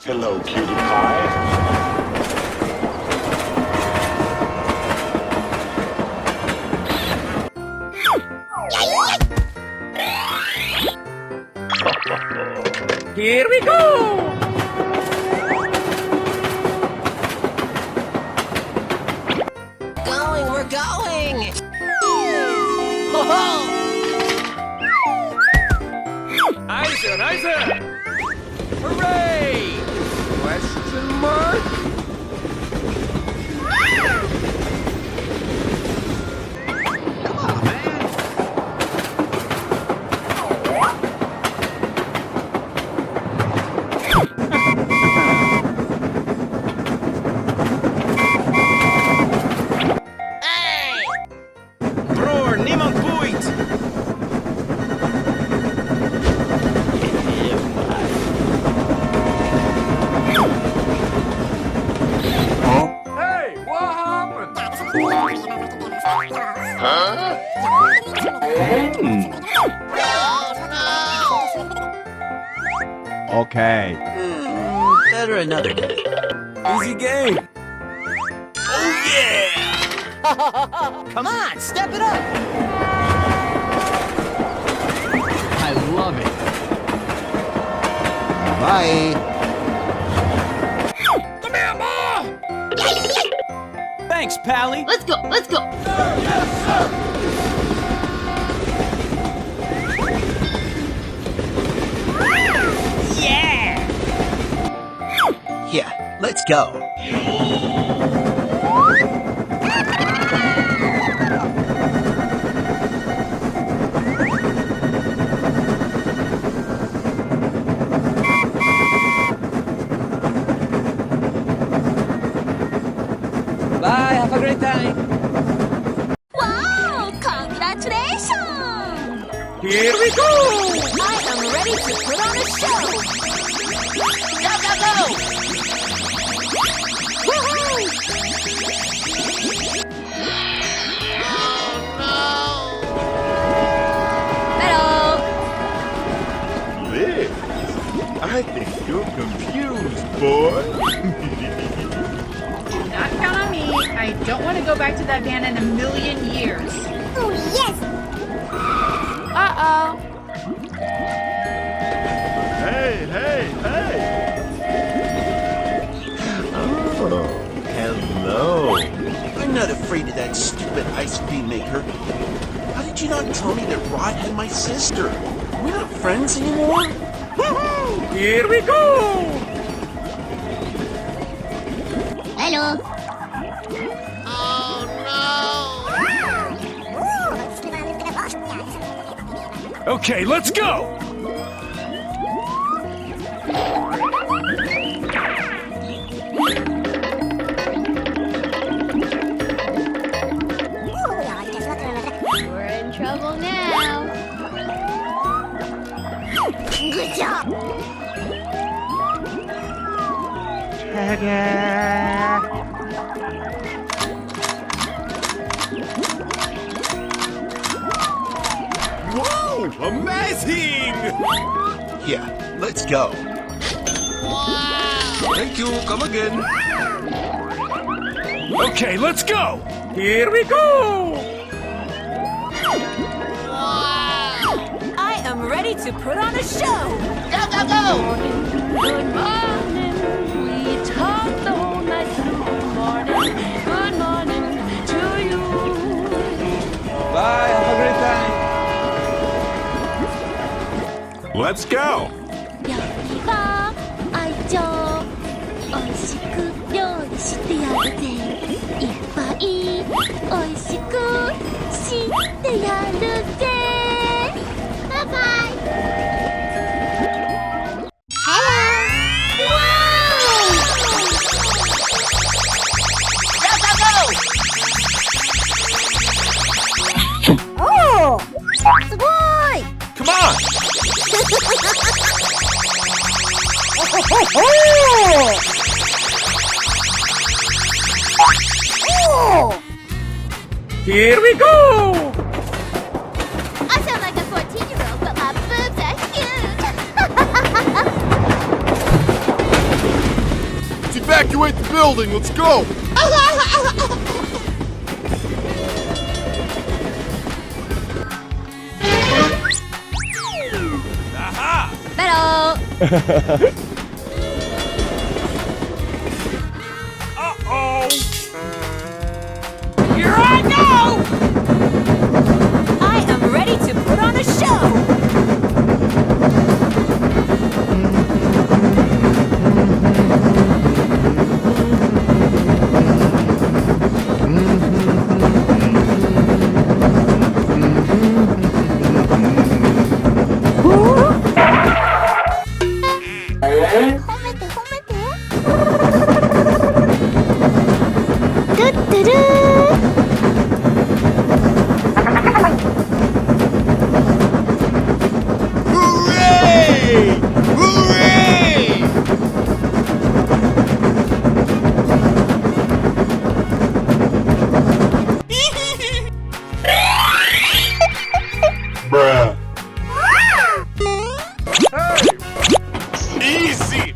Hello, cutie pie. Here we go! We're going! Ho-ho! Nice! Hooray! Question mark? Come on, man. Bror, niemand boeit! Hey, what happened? Okay. Better another day. Easy game. Oh yeah! Come on, step it up! I love it. Bye. Come here, Ma! Thanks, Pally. Let's go! Yeah, let's go. Bye. Have a great time. Wow! Congratulations! Here we go! I am ready to put on a show! Go, go, go! Woohoo! Hello! Liz, I think you're confused, boy. Not count on me. I don't want to go back to that van in a million years. Oh, yes! Uh-oh. Hey. Oh, hello. I'm not afraid of that stupid ice cream maker. How did you not tell me that Rod had my sister? We're not friends anymore? Here we go! Hello! Okay, let's go! We're in trouble now! Good job! Whoa, amazing! Yeah, let's go. Thank you. Come again. Okay, let's go! Here we go! I am ready to put on a show! Go, go, go! Good morning, we talked the whole night through. Good morning to you. Bye. Have a great time. Let's go! 料理は愛情おいしく料理してやるぜいっぱいおいしくしてやるぜバイバイ Go, go, go! おおすごい Come on! Here we go! I sound like a 14-year-old, but my boobs are huge. Evacuate the building. Let's go. Hello. Uh-oh! Here I go! I am ready to put on a show. Hooray! Hooray! Bruh. Easy.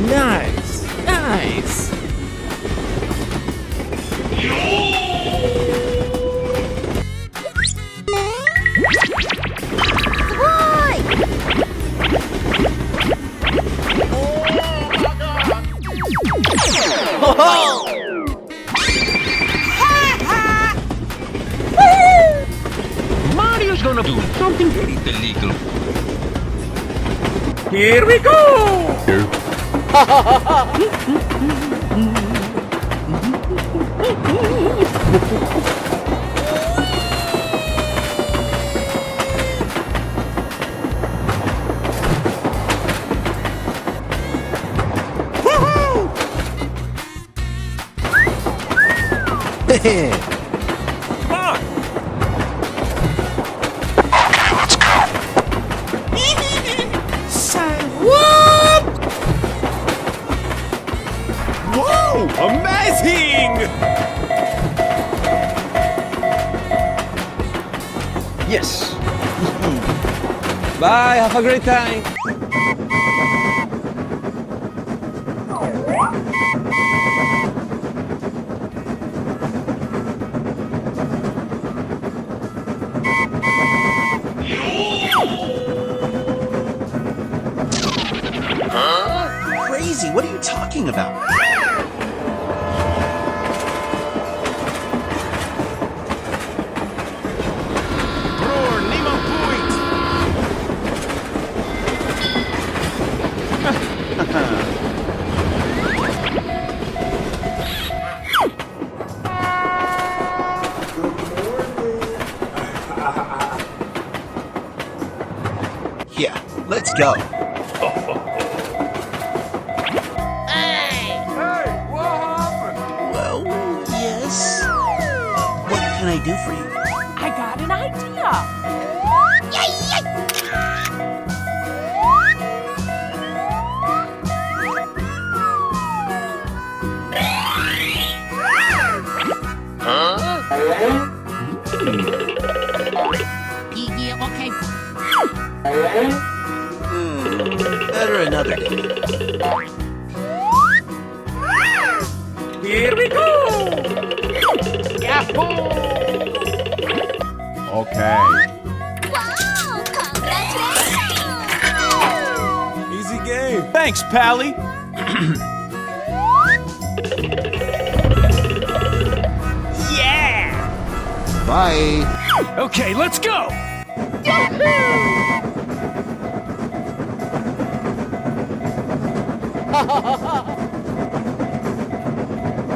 Nice. Nice. Mario's gonna do something very illegal. Here we go! Come on! Whoa! Amazing! Yes. Bye. Have a great time. Crazy, what are you talking about? Roar, Nemo Point! Yeah, let's go. Well, yes. What can I do for you? I got an idea. Yeah, okay. Better another day. Here we go! Okay. Wow, congratulations! Easy game. Thanks, Pally. Yeah! Bye. Okay, let's go!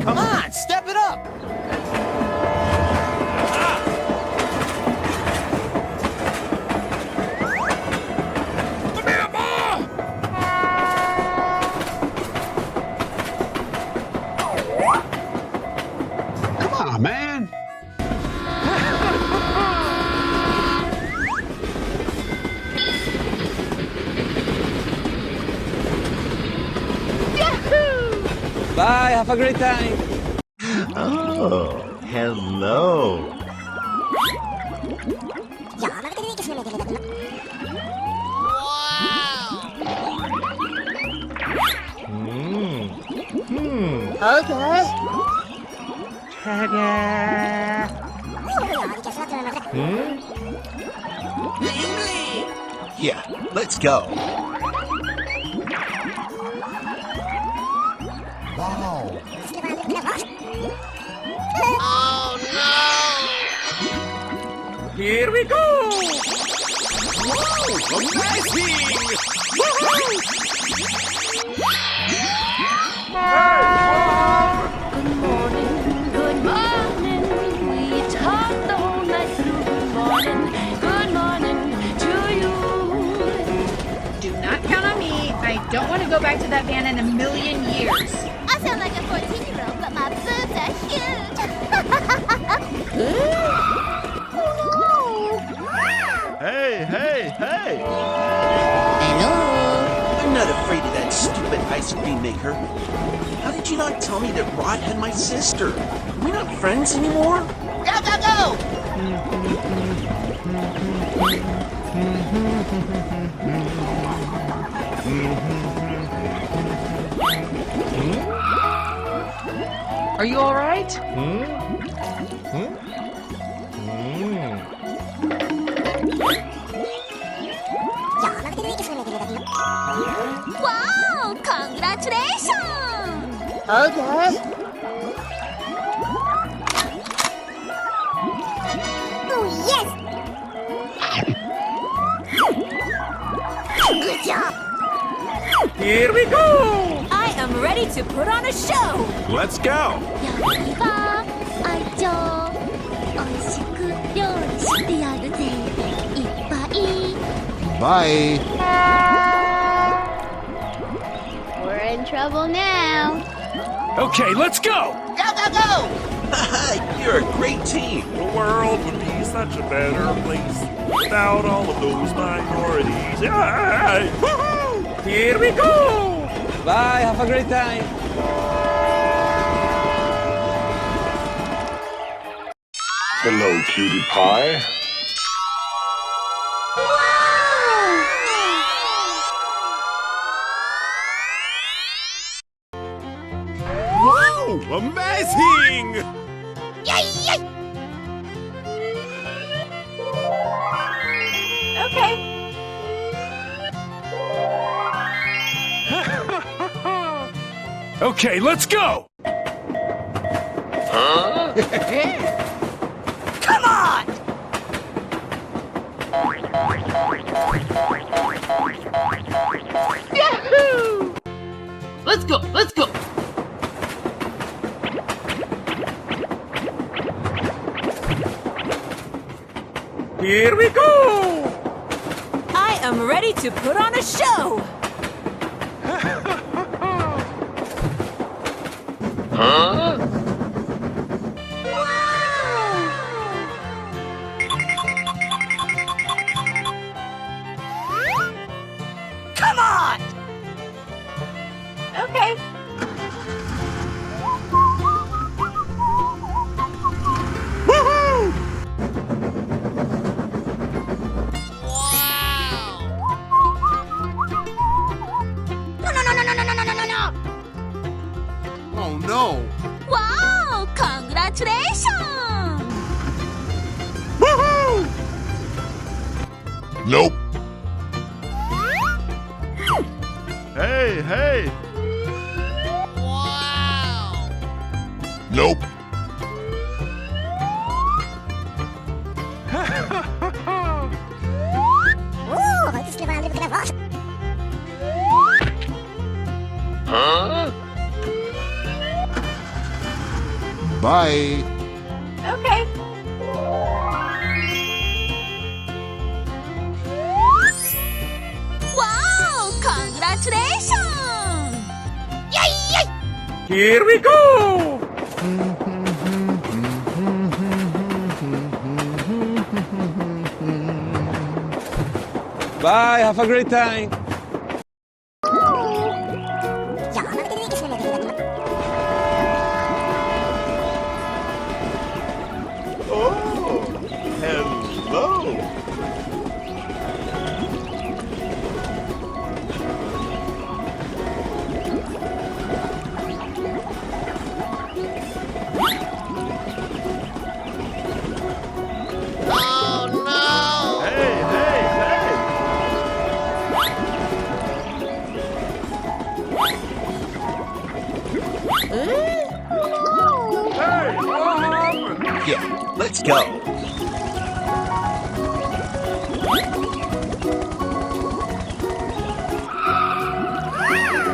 Come on, step it up! Come on, man. Bye, have a great time. Oh, hello. Yeah, let's go. Here we go! Whoa, amazing! Good morning. We talked the whole night through. Good morning to you. Do not count on me. I don't want to go back to that van in a million years. I sound like a 14-year-old, but my boobs are huge. Hey, hey, hey. I'm not afraid of that stupid ice cream maker. How did you not tell me that Rod had my sister? Are we not friends anymore? Go, go, go! Are you all right? Wow! Congratulations! Oh, yes! Good job! Here we go! I am ready to put on a show! Let's go. やりは愛情おいしく料理してやるぜいっぱい Bye. We're in trouble now. Okay, let's go! Go, go, go! You're a great team. The world would be such a better place without all of those minorities. Yay! Woohoo! Here we go! Bye, have a great time. Hello, cutie pie. Wow! Amazing! Okay. Okay, let's go! Come on! Yahoo! Let's go, let's go! Here we go! I am ready to put on a show. Come on! Okay. Oh no! Wow! Congratulations! Woohoo! Nope. Hey, hey! Wow! Nope. Bye. Okay. Wow! Congratulations! Here we go! Bye, have a great time. let's go.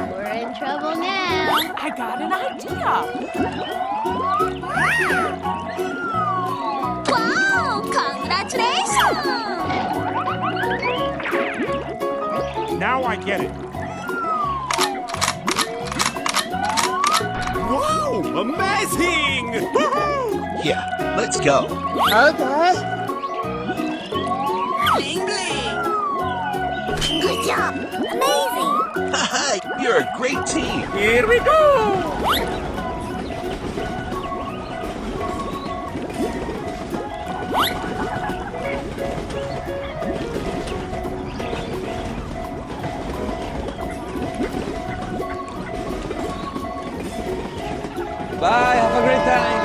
We're in trouble now. I got an idea. Wow! Congratulations! Now I get it. Wow, amazing! Woohoo! Yeah, let's go. Okay. Good job! Amazing! Haha, you're a great team. Here we go! Bye, have a great time.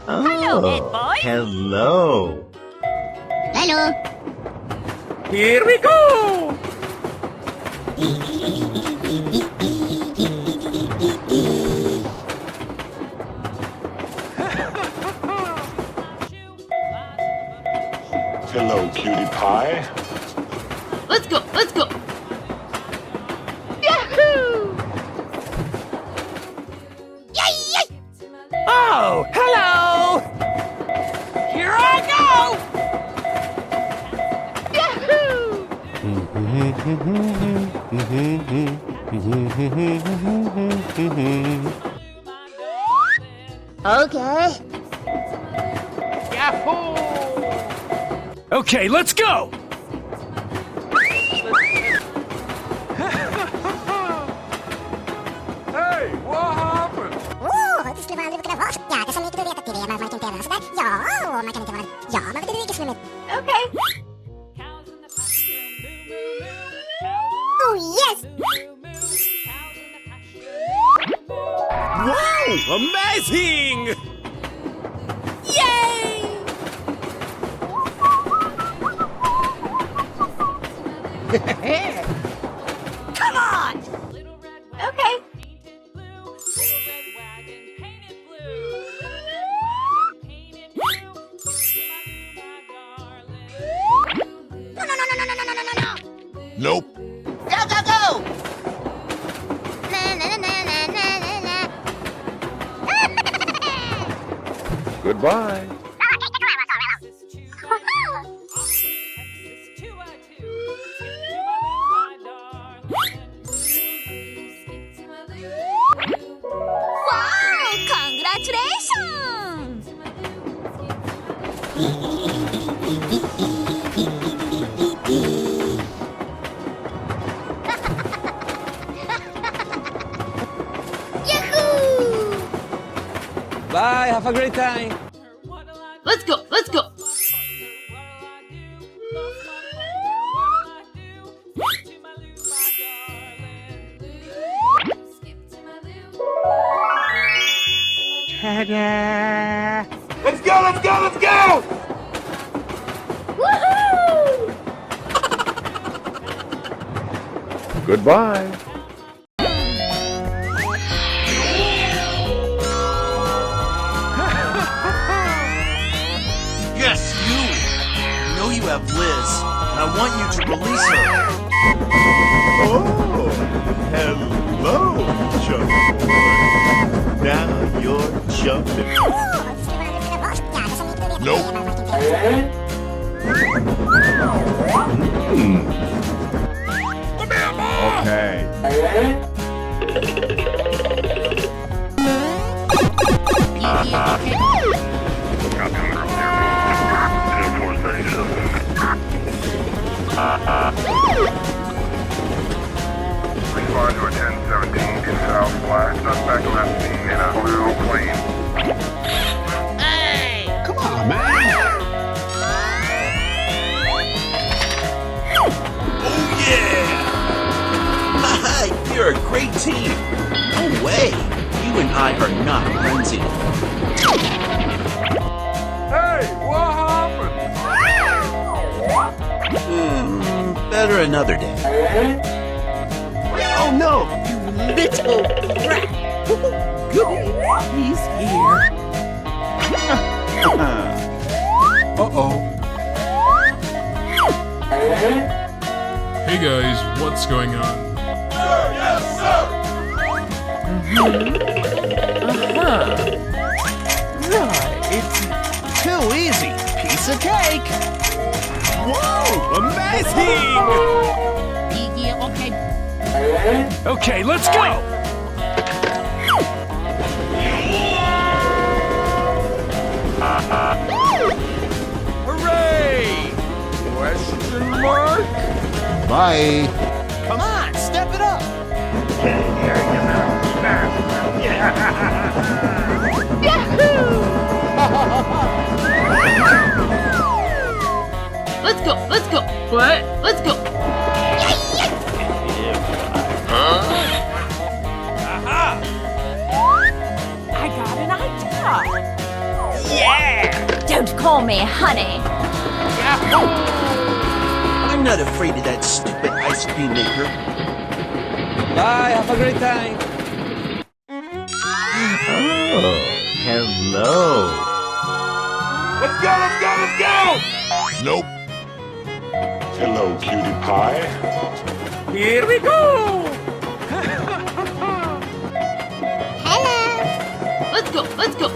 Hello, Ed boy. Hello. Hello! Here we go! Hello, cutie pie. Let's go, let's go. Oh, hello! Here I go. Okay. Yahoo! Okay, let's go! Hey, what happened? Okay. Oh, yes! Wow, amazing! Yay! Come on. Okay. Nope. Go, go, go! Na na na na na na na. Goodbye. Wow! Congratulations! Yahoo! Bye, have a great time. Let's go, let's go. Let's go, let's go, let's go! Goodbye. Yes, you. I know you have Liz, and I want you to release her. Oh, hello, chump boy. Now you're jumping. Nope. Okay. Respond to a 1017 in Southwest. Suspect left seen in a blue plane. Come on, man. Oh, yeah! Haha, you're a great team. No way. You and I are not friends anymore. Hey, what happened? Better another day. Oh no, you little brat! Goody, he's here. Uh-oh. Hey guys, what's going on? Right. Too easy. Piece of cake. Whoa! Amazing! Yeah, okay. Okay, let's go! Hooray! Question mark? Bye. Come on, step it up. Let's go, let's go. What? Let's go. I got an idea. Yeah! Don't call me honey. I'm not afraid of that stupid ice cream maker. Bye, have a great time. Oh, hello. Let's go, let's go, let's go! Nope. Hello, cutie pie. Here we go! Let's go, let's go.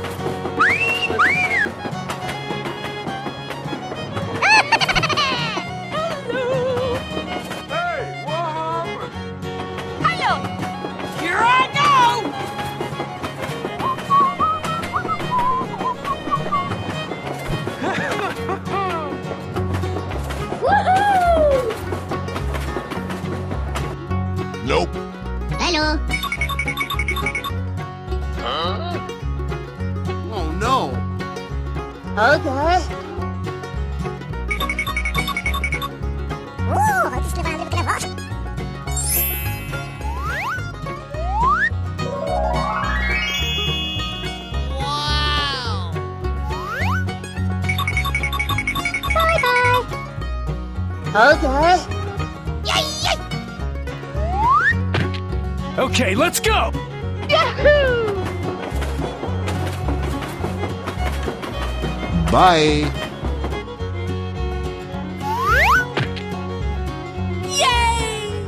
Hey, what happened? Hello. Here I go. Nope. Hello. Oh no. Okay. Oh, het is lekker lekker wat. Wow. Bye bye. Okay. Okay, let's go! Bye.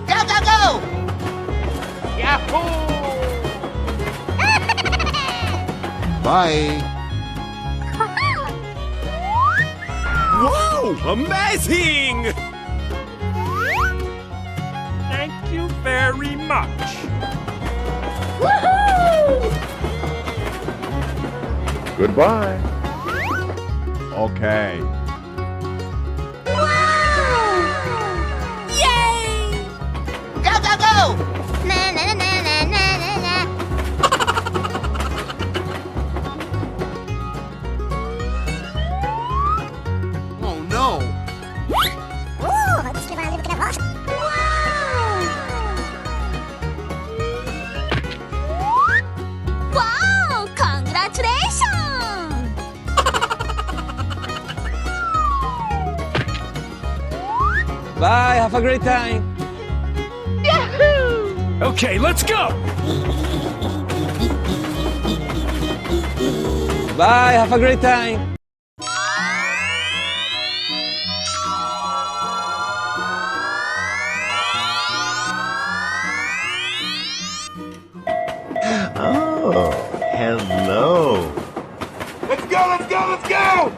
Go, go, go! Bye. Whoa! Amazing! Thank you very much. Goodbye. Okay. Go, go, go! Na na na na na na na. Oh no. Oh, het is lekker lekker wat. Wow! Congratulations! Bye, have a great time. Okay, let's go! Bye, have a great time. Oh, hello. Let's go, let's go, let's go!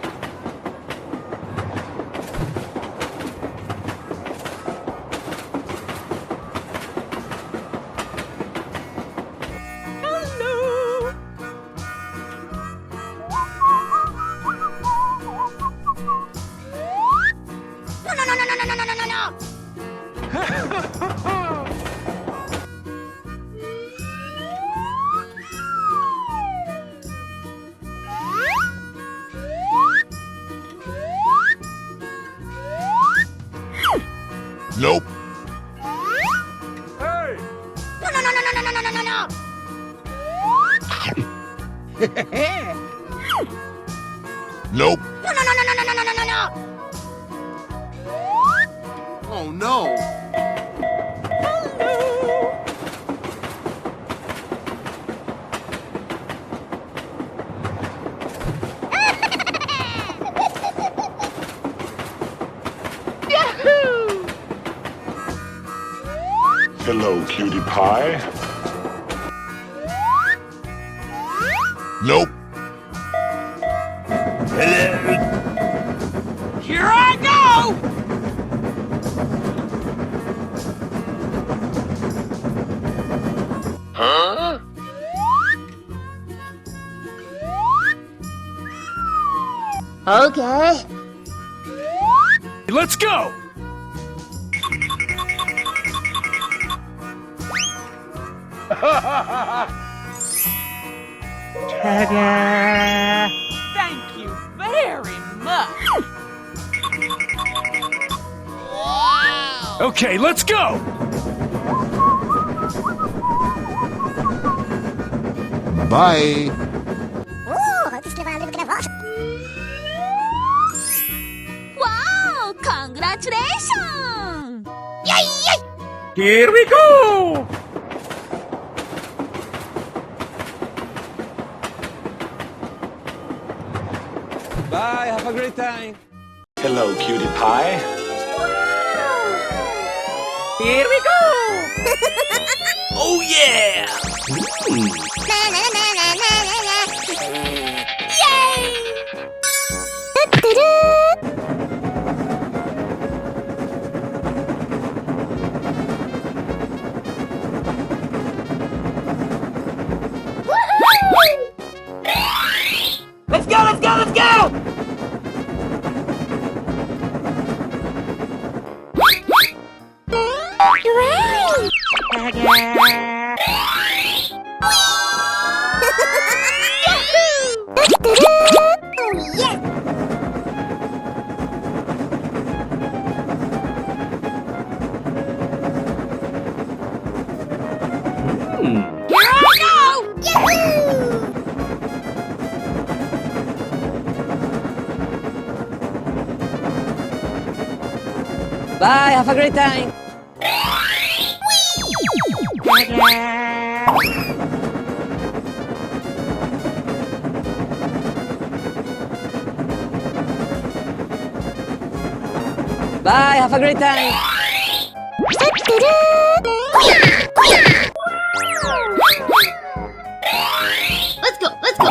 Nope. Hey! Nope. Oh no. Hello, cutie pie. Nope. Here I go! Huh? Okay. Let's go! Thank you very much. Okay, let's go! Bye. Wow! Congratulations! Here we go! Bye, have a great time. Hello, cutie pie. Here we go! Oh yeah! Let's go, let's go, let's go! Bye, have a great time. Bye, have a great time. Let's go, let's go!